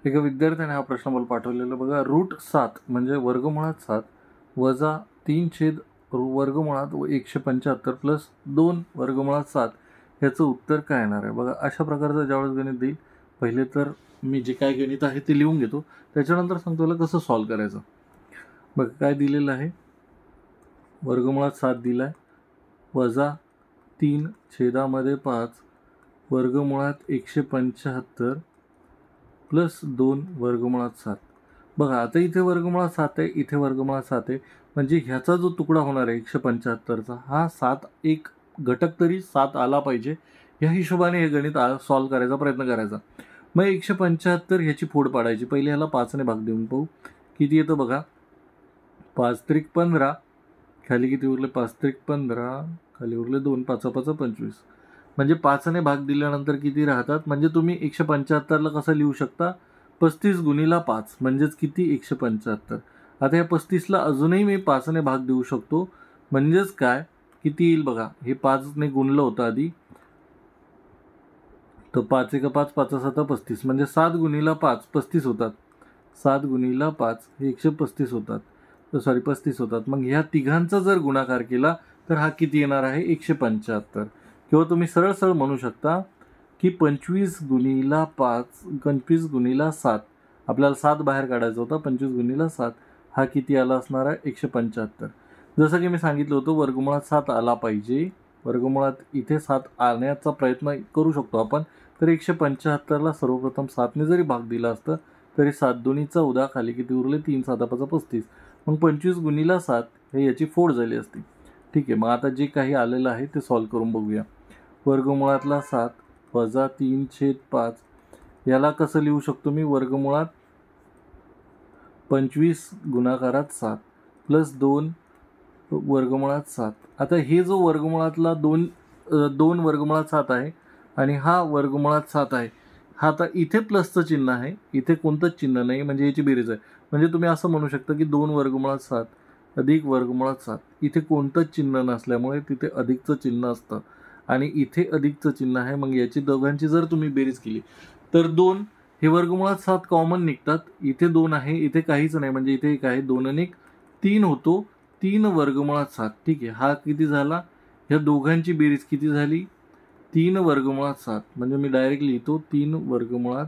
एका विद्यार्थ्याने हा प्रश्न मला पाठवलेला बघा. √7 म्हणजे वर्गमुळात 7 वजा 3 वर्गमुळात 175 प्लस 2 वर्गमुळात 7 याचं उत्तर काय येणार आहे बघा. अशा प्रकारचं ज्यावेळेस गणित देईल पहिले तर मी जे काय गणित आहे ते लिहून घेतो, त्याच्यानंतर सांगतो मला कसं सॉल्व करायचं. बघा काय दिलेलं आहे, वर्गमुळात 7 दिला आहे वजा 3/5 वर्गमुळात 175 प्लस 2 वर्गमुळात 7. बघा आता इथे वर्गमुळात 7 आहे, इथे वर्गमुळात 7 आहे, म्हणजे ह्याचा जो तुकडा होणार आहे 175चा हा 7 एक घटक तरी 7 आला पाहिजे. या हिशोबाने हे गणित सॉल्व करायचा प्रयत्न करायचा. मग 175 ह्याची फोड पाडायची. पहिले ह्याला 5ने भाग देऊन पाहू किती येतं बघा. 5×3=15 खाली किती उरले 5×3=15 खाली उरले 2 5×5=25 म्हणजे 5ने भाग दिल्यानंतर किती राहतात. म्हणजे तुम्ही 175ला कसं लिहू शकता 35×5 म्हणजेच किती 175. आता या 35ला अजूनही मी 5ने भाग देऊ शकतो म्हणजेच काय किती येईल बघा. हे 5ने गुणलं होतं आधी तर 5×1=5 5×7=35 म्हणजे 7×5 35 होतात. 7×5 हे 135 होतात, सॉरी 35 होतात. मग ह्या तिघांचा जर गुणाकार केला तर हा किती येणार आहे 175. किंवा तुम्ही सरळ सरळ म्हणू शकता की 25×5 25×7 आपल्याला 7 बाहेर काढायचा होता. 25×7 हा किती आला असणार आहे 175. जसं की मी सांगितलं होतं वर्गमुळात 7 आला पाहिजे. वर्गमुळात इथे 7 आणण्याचा प्रयत्न करू शकतो आपण. तर 175ला सर्वप्रथम 7ने जरी भाग दिला असतं तरी 7×2=14 खाली किती उरले 3×7=35. मग 25×7 हे याची फोड झाली असती. ठीक आहे, मग आता जे काही आलेलं आहे ते सॉल्व करून बघूया. वर्गमुळातला 7 वजा 3/5 याला कसं लिहू शकतो मी वर्गमुळात 25 गुणाकारात 7 प्लस 2 वर्गमुळात 7. आता हे जो वर्गमुळातला 2 वर्गमुळात 7 आहे आणि हा वर्गमुळात 7 आहे. हा आता इथे प्लसचं चिन्ह आहे, इथे कोणतंच चिन्ह नाही म्हणजे याची बेरीज आहे. म्हणजे तुम्ही असं म्हणू शकता की 2 वर्गमुळात 7 अधिक वर्गमुळात 7. इथे कोणतंच चिन्ह नसल्यामुळे तिथे अधिकचं चिन्ह असतं आणि इथे अधिकचं चिन्ह आहे. मग याची दोघांची जर तुम्ही बेरीज केली तर 2 हे वर्गमुळात 7 कॉमन निघतात. इथे 2 आहे, इथे काहीच नाही म्हणजे इथे एक आहे 2 आणि 3 होतो. 3 वर्गमुळात 7. ठीक आहे, हा किती झाला, ह्या दोघांची बेरीज किती झाली 3 वर्गमुळात 7 म्हणजे मी डायरेक्ट लिहितो 3 वर्गमुळात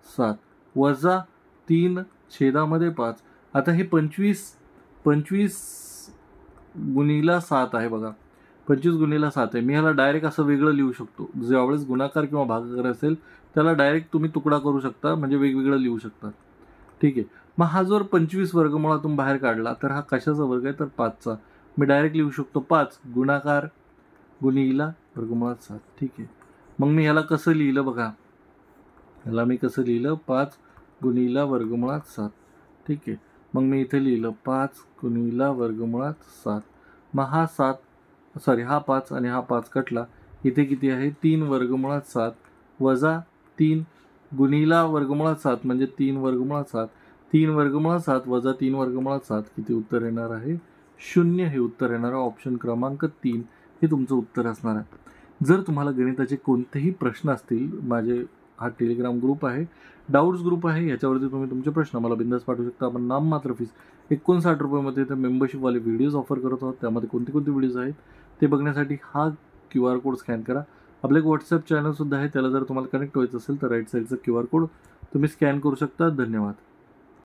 7 वजा 3/5. आता हे 25×7 आहे बघा. 25×7 आहे. मी ह्याला डायरेक्ट असं वेगळं लिहू शकतो. ज्यावेळेस गुणाकार किंवा भागाकार असेल त्याला डायरेक्ट तुम्ही तुकडा करू शकता म्हणजे वेगवेगळं लिहू शकता. ठीक आहे, मग हा जर 25 वर्गमुळातून बाहेर काढला तर हा कशाचा वर्ग आहे तर 5चा. मी डायरेक्ट लिहू शकतो 5 गुणाकार गुणिला वर्गमुळात 7. ठीक आहे, मग मी ह्याला कसं लिहिलं बघा. ह्याला मी कसं लिहिलं 5 गुणिला वर्गमुळात 7. ठीक आहे, मग मी इथे लिहिलं 5 गुणिला वर्गमुळात 7. मग हा 5 आणि हा 5 कटला. इथे किती आहे 3 वर्गमुळात 7 वजा 3 गुणिला वर्गमुळात 7 म्हणजे 3 वर्गमुळात 7. 3 वर्गमुळात 7 वजा 3 वर्गमुळात 7 किती उत्तर येणार आहे 0. हे उत्तर येणार आहे ऑप्शन क्रमांक 3 हे तुमचं उत्तर असणार आहे. जर तुम्हाला गणिताचे कोणतेही प्रश्न असतील हा टेलिग्राम ग्रुप आहे, डाऊट्स ग्रुप आहे, याच्यावरती तुम्ही तुमचे प्रश्न मला बिंदास पाठवू शकता. आपण नाममात्र फीस 59 रुपयामध्ये ते मेंबरशिपवाले व्हिडिओज ऑफर करत आहोत. त्यामध्ये कोणते कोणते व्हिडिओज आहेत ते बघण्यासाठी हा QR कोड स्कॅन करा. आपलं एक व्हॉट्सअप चॅनलसुद्धा आहे, त्याला जर तुम्हाला कनेक्ट व्हायचं असेल तर राईट साईडचा QR कोड तुम्ही स्कॅन करू शकता. धन्यवाद.